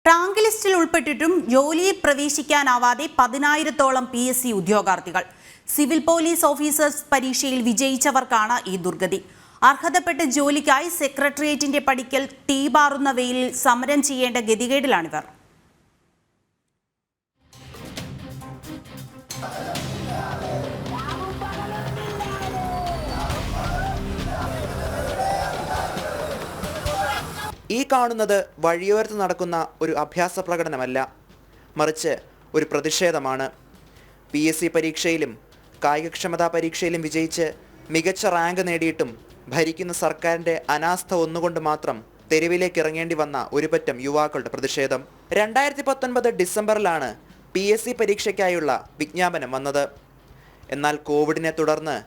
Rank ലിസ്റ്റിൽ ഉൾപ്പെട്ടിട്ടും ജോലിയിൽ പ്രവേശിക്കാനാവാതെ 10,000-ഓളം PSC ഉദ്യോഗാർത്ഥികൾ. സിവിൽ പോലീസ് ഓഫീസേഴ്സ് പരീക്ഷയിൽ വിജയിച്ചവർക്കാണ് ഈ ദുർഗതി. അർഹതപ്പെട്ട ജോലിക്കായി സെക്രട്ടേറിയറ്റിന്റെ പടിക്കൽ തീപാറുന്ന വെയിലിൽ സമരം ചെയ്യേണ്ട ഗതികേടിലാണിവർ. ഈ കാണുന്നത് വഴിയോരത്ത് നടക്കുന്ന ഒരു അഭ്യാസ പ്രകടനമല്ല, മറിച്ച് ഒരു പ്രതിഷേധമാണ്. PSC പരീക്ഷയിലും കായികക്ഷമതാ പരീക്ഷയിലും വിജയിച്ച് മികച്ച റാങ്ക് നേടിയിട്ടും ഭരിക്കുന്ന സർക്കാരിൻ്റെ അനാസ്ഥ ഒന്നുകൊണ്ട് മാത്രം തെരുവിലേക്ക് ഇറങ്ങേണ്ടി വന്ന ഒരു പറ്റം യുവാക്കളുടെ പ്രതിഷേധം. 2019 ഡിസംബറിലാണ് PSC പരീക്ഷയ്ക്കായുള്ള വിജ്ഞാപനം വന്നത്. എന്നാൽ കോവിഡിനെ തുടർന്ന്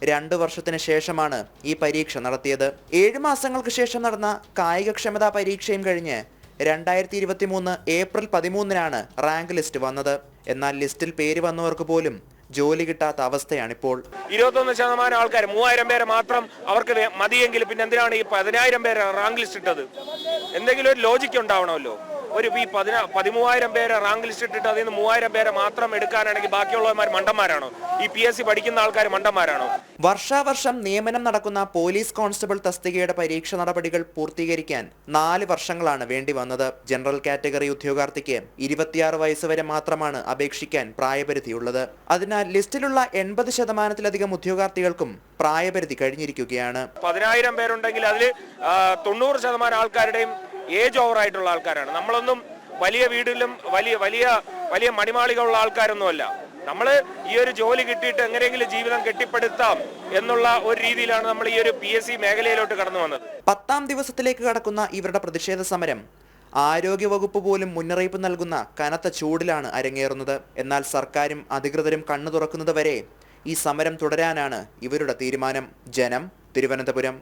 2 വർഷത്തിന് ശേഷമാണ് ഈ പരീക്ഷ നടത്തിയത്. 7 മാസങ്ങൾക്ക് ശേഷം നടന്ന കായികക്ഷമതാ പരീക്ഷയും കഴിഞ്ഞ് 2023 ഏപ്രിൽ 13-നാണ് റാങ്ക് ലിസ്റ്റ് വന്നത്. എന്നാൽ ലിസ്റ്റിൽ പേര് വന്നവർക്ക് പോലും ജോലി കിട്ടാത്ത അവസ്ഥയാണിപ്പോൾ. 21% ആൾക്കാർ 3000 പേരെ മാത്രം അവർക്ക് മതിയെങ്കിൽ പിന്നെ എന്തിനാണ് ഈ 10,000 പേരെ റാങ്ക് ലിസ്റ്റ് ഇട്ടത്? എന്തെങ്കിലും ഒരു ലോജിക്ക് ഉണ്ടാവണമല്ലോ. ഒരു 13,000 പേരെ റാങ്ക് ലിസ്റ്റ് ഇട്ടിട്ട് അതിൽ നിന്ന് 3,000 പേരെ മാത്രം എടുക്കാനാണെങ്കിൽ ബാക്കിയുള്ളവന്മാർ മണ്ടന്മാരാണോ? ഈ PSC പഠിക്കുന്ന ആൾക്കാർ മണ്ടന്മാരാണോ? വർഷാവർഷം നിയമനം നടക്കുന്ന പോലീസ് കോൺസ്റ്റബിൾ തസ്തികയുടെ പരീക്ഷ നടപടികൾ പൂർത്തീകരിക്കാൻ 4 വർഷങ്ങളാണ് വേണ്ടി വന്നത്. ജനറൽ കാറ്റഗറി ഉദ്യോഗാർത്ഥിക്ക് 26 വയസ്സ് വരെ മാത്രമാണ് അപേക്ഷിക്കാൻ പ്രായപരിധിയുള്ളത്. അതിനാൽ ലിസ്റ്റിലുള്ള 80%-ലധികം ഉദ്യോഗാർത്ഥികൾക്കും പ്രായപരിധി കഴിഞ്ഞിരിക്കുകയാണ്. 10,000 പേരുണ്ടെങ്കിൽ അതിൽ 90% ആൾക്കാരുടെയും ഏജ് ഓവർ ആയിട്ടുള്ള ആൾക്കാരാണ്. നമ്മളൊന്നും വലിയ വീടിലും വലിയ മണിമാളികളുള്ള ആൾക്കാരൊന്നുമല്ല. നമ്മൾ ഈ ഒരു ജോലി കിട്ടിയിട്ട് എങ്ങനെയെങ്കിലും ജീവിതം കെട്ടിപ്പടുത്താം എന്നുള്ള ഒരു രീതിയിലാണ് നമ്മൾ ഈ ഒരു PSC മേഖലയിലോട്ട് കടന്നു വന്നത്. 10ാം ദിവസത്തിലേക്ക് കടക്കുന്ന ഇവരുടെ പ്രതിഷേധ സമരം ആരോഗ്യവകുപ്പ് പോലും മുന്നറിയിപ്പ് നൽകുന്ന കനത്ത ചൂടിലാണ് അരങ്ങേറുന്നത്. എന്നാൽ സർക്കാരും അധികൃതരും കണ്ണു തുറക്കുന്നത് വരെ ഈ സമരം തുടരാനാണ് ഇവരുടെ തീരുമാനം. ജനം, തിരുവനന്തപുരം.